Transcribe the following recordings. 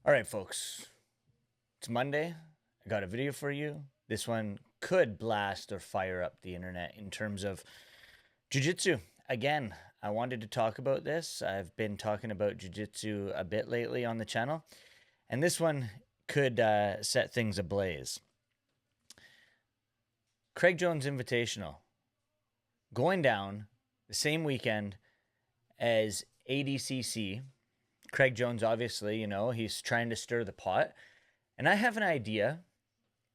All right, folks. It's Monday. I got a video for you. This one could blast or fire up the internet in terms of jiu-jitsu. Again, I wanted to talk about this. I've been talking about jiu-jitsu a bit lately on the channel, and this one could set things ablaze. Craig Jones Invitational going down the same weekend as ADCC. Craig Jones, obviously, he's trying to stir the pot. And I have an idea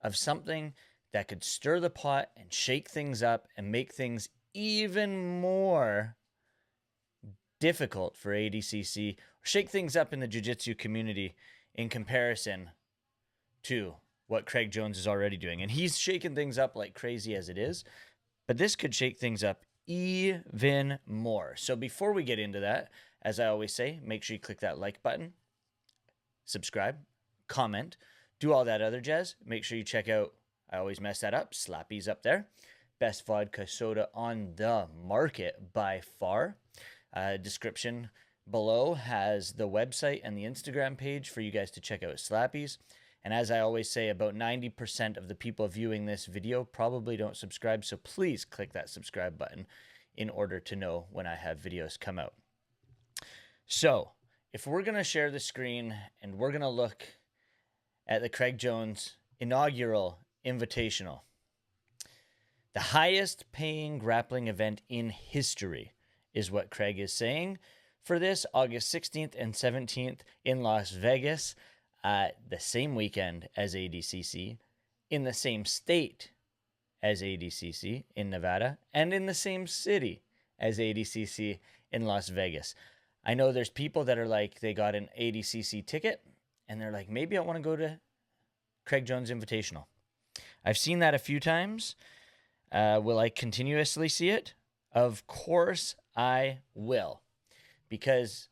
of something that could stir the pot and shake things up and make things even more difficult for ADCC, or shake things up in the jiu-jitsu community in comparison to what Craig Jones is already doing. And he's shaking things up like crazy as it is, but this could shake things up even more. So before we get into that, as I always say, make sure you click that like button, subscribe, comment, do all that other jazz. Make sure you check out, I always mess that up, Slappy's up there. Best vodka soda on the market by far. Description below has the website and the Instagram page for you guys to check out Slappy's. And as I always say, about 90% of the people viewing this video probably don't subscribe, so please click that subscribe button in order to know when I have videos come out. So, if we're going to share the screen and we're going to look at the Craig Jones inaugural Invitational, the highest paying grappling event in history is what Craig is saying for this August 16th and 17th in Las Vegas, the same weekend as ADCC, in the same state as ADCC in Nevada, and in the same city as ADCC in Las Vegas. I know there's people that are like, they got an ADCC ticket and they're like, maybe I want to go to Craig Jones Invitational. I've seen that a few times. Will I continuously see it? Of course I will. Because,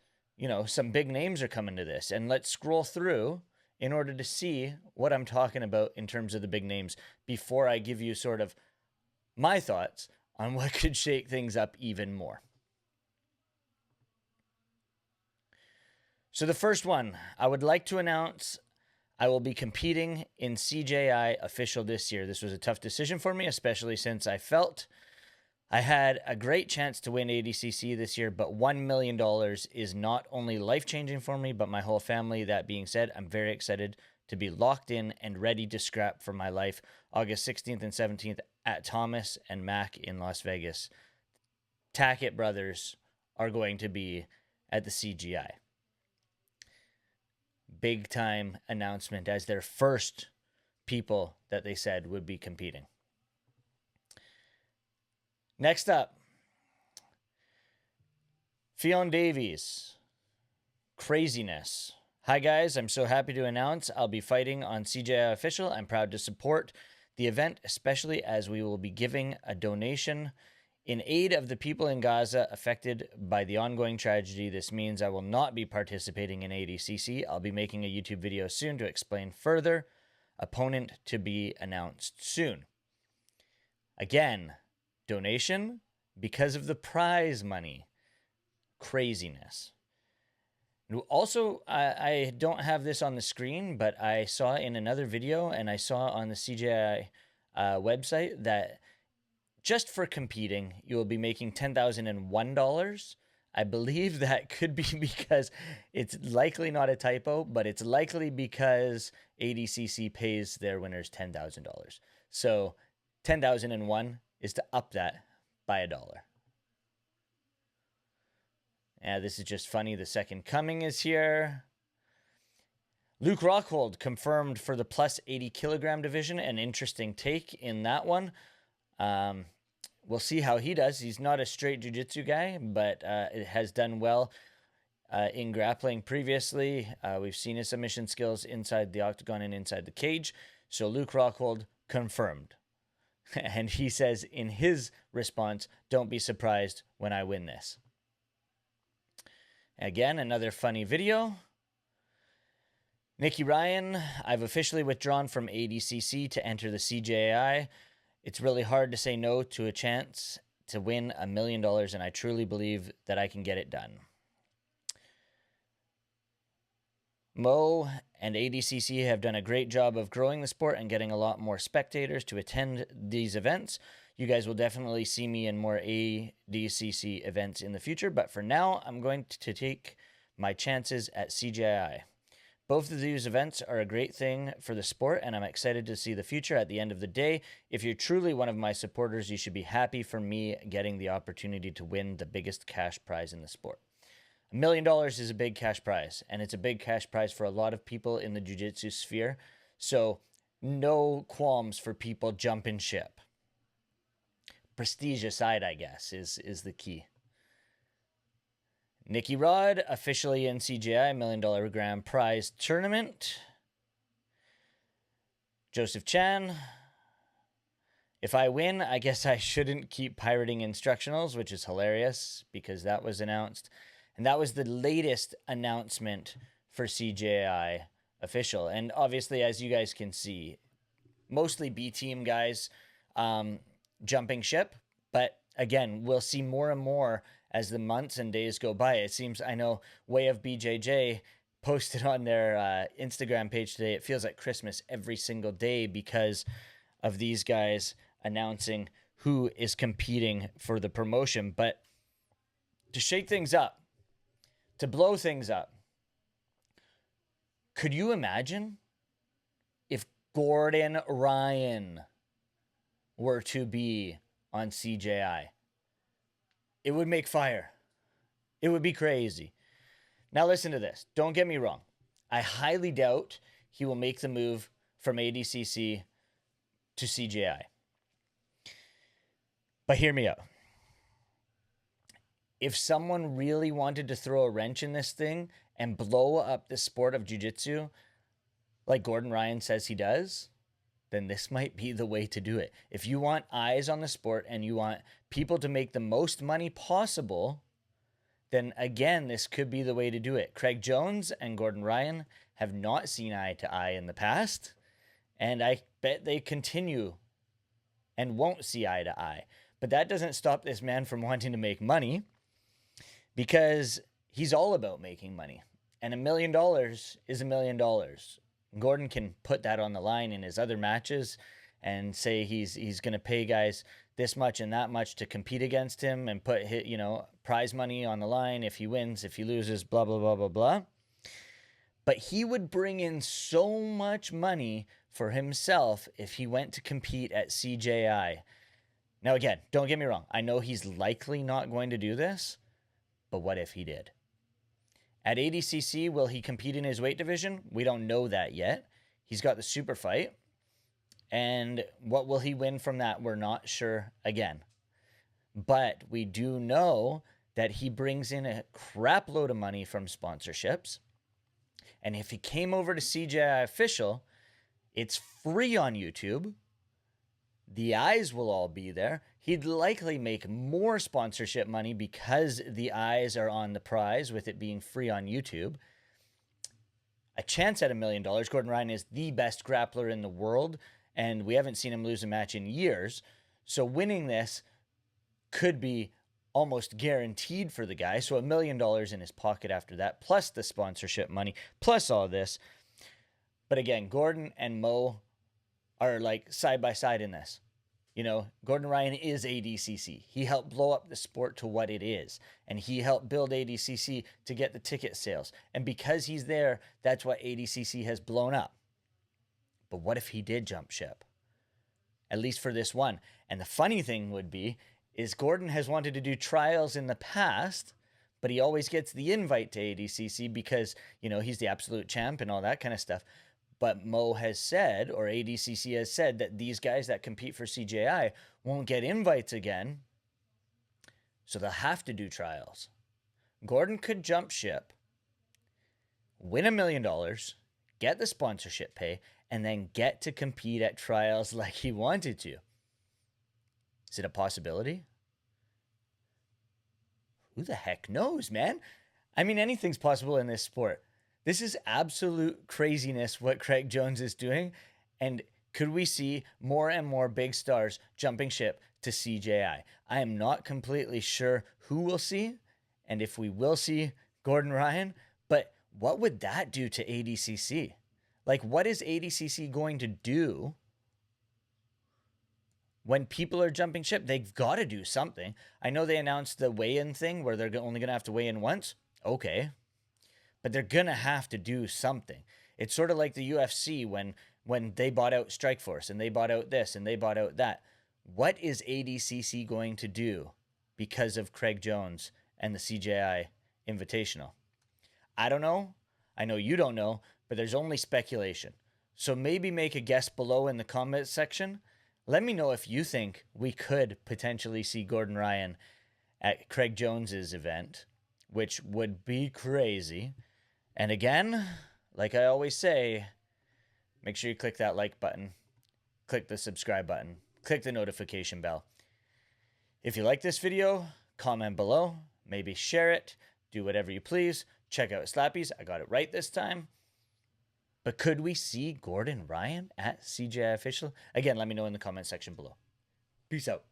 some big names are coming to this. And let's scroll through in order to see what I'm talking about in terms of the big names before I give you sort of my thoughts on what could shake things up even more. So the first one, I would like to announce I will be competing in CJI official this year. This was a tough decision for me, especially since I felt I had a great chance to win ADCC this year, but $1 million is not only life-changing for me, but my whole family. That being said, I'm very excited to be locked in and ready to scrap for my life August 16th and 17th at Thomas and Mack in Las Vegas. Tackett brothers are going to be at the CGI. Big time announcement as their first people that they said would be competing. Next up, Fionn Davies, craziness. Hi guys, I'm so happy to announce I'll be fighting on CJI Official. I'm proud to support the event, especially as we will be giving a donation in aid of the people in Gaza affected by the ongoing tragedy. This means I will not be participating in ADCC. I'll be making a YouTube video soon to explain further. Opponent to be announced soon. Again, donation because of the prize money. Craziness. Also, I don't have this on the screen, but I saw in another video and I saw on the CJI website that just for competing, you will be making $10,001. I believe that could be because it's likely not a typo, but it's likely because ADCC pays their winners $10,000. So 10,001 is to up that by $1. This is just funny. The second coming is here. Luke Rockhold confirmed for the plus 80 kilogram division. An interesting take in that one. We'll see how he does. He's not a straight jiu-jitsu guy, but it has done well in grappling previously. We've seen his submission skills inside the octagon and inside the cage. So Luke Rockhold confirmed. And he says in his response, don't be surprised when I win this. Again, another funny video. Nicky Ryan, I've officially withdrawn from ADCC to enter the CJI. It's really hard to say no to a chance to win $1 million, and I truly believe that I can get it done. Mo and ADCC have done a great job of growing the sport and getting a lot more spectators to attend these events. You guys will definitely see me in more ADCC events in the future, but for now, I'm going to take my chances at CJI. Both of these events are a great thing for the sport, and I'm excited to see the future. At the end of the day, if you're truly one of my supporters, you should be happy for me getting the opportunity to win the biggest cash prize in the sport. $1 million is a big cash prize, and it's a big cash prize for a lot of people in the jiu-jitsu sphere. So no qualms for people jumping ship. Prestige aside, I guess, is the key. Nicky Rod, officially in CJI, $1 million grand prize tournament. Joseph Chan, if I win, I guess I shouldn't keep pirating instructionals, which is hilarious because that was announced. And that was the latest announcement for CJI official. And obviously, as you guys can see, mostly B team guys jumping ship. But again, we'll see more and more as the months and days go by. It seems, I know Way of BJJ posted on their Instagram page today, it feels like Christmas every single day because of these guys announcing who is competing for the promotion. But to shake things up, to blow things up, could you imagine if Gordon Ryan were to be on CJI? It would make fire. It would be crazy. Now listen to this. Don't get me wrong. I highly doubt he will make the move from ADCC to CJI. But hear me out. If someone really wanted to throw a wrench in this thing and blow up the sport of jiu-jitsu like Gordon Ryan says he does, then this might be the way to do it. If you want eyes on the sport and you want people to make the most money possible, then again, this could be the way to do it. Craig Jones and Gordon Ryan have not seen eye to eye in the past, and I bet they continue and won't see eye to eye. But that doesn't stop this man from wanting to make money, because he's all about making money. And $1 million is $1 million. Gordon can put that on the line in his other matches and say he's going to pay guys this much and that much to compete against him and put prize money on the line if he wins, if he loses, blah, blah, blah, blah, blah. But he would bring in so much money for himself if he went to compete at CJI. Now, again, don't get me wrong. I know he's likely not going to do this, but what if he did? At ADCC, will he compete in his weight division? We don't know that yet. He's got the super fight. And what will he win from that? We're not sure again. But we do know that he brings in a crap load of money from sponsorships. And if he came over to CJI Official, it's free on YouTube. The eyes will all be there. He'd likely make more sponsorship money because the eyes are on the prize with it being free on YouTube. A chance at $1 million. Gordon Ryan is the best grappler in the world, and we haven't seen him lose a match in years. So winning this could be almost guaranteed for the guy. So $1 million in his pocket after that, plus the sponsorship money, plus all this. But again, Gordon and Mo are like side by side in this. Gordon Ryan is ADCC. He helped blow up the sport to what it is. And he helped build ADCC to get the ticket sales. And because he's there, that's what ADCC has blown up. But what if he did jump ship? At least for this one. And the funny thing would be, is Gordon has wanted to do trials in the past, but he always gets the invite to ADCC because, he's the absolute champ and all that kind of stuff. But Mo has said, or ADCC has said, that these guys that compete for CJI won't get invites again. So they'll have to do trials. Gordon could jump ship, win $1 million, get the sponsorship pay, and then get to compete at trials like he wanted to. Is it a possibility? Who the heck knows, man? I mean, anything's possible in this sport. This is absolute craziness what Craig Jones is doing. And could we see more and more big stars jumping ship to CJI? I am not completely sure who we'll see and if we will see Gordon Ryan, but what would that do to ADCC? Like, what is ADCC going to do when people are jumping ship? They've got to do something. I know they announced the weigh-in thing where they're only going to have to weigh in once. Okay. But they're going to have to do something. It's sort of like the UFC when they bought out Strikeforce and they bought out this and they bought out that. What is ADCC going to do because of Craig Jones and the CJI Invitational? I don't know. I know you don't know, but there's only speculation. So maybe make a guess below in the comment section. Let me know if you think we could potentially see Gordon Ryan at Craig Jones's event, which would be crazy. And again, like I always say, make sure you click that like button, click the subscribe button, click the notification bell. If you like this video, comment below, maybe share it, do whatever you please. Check out Slappy's. I got it right this time. But could we see Gordon Ryan at CJI Official? Again, let me know in the comment section below. Peace out.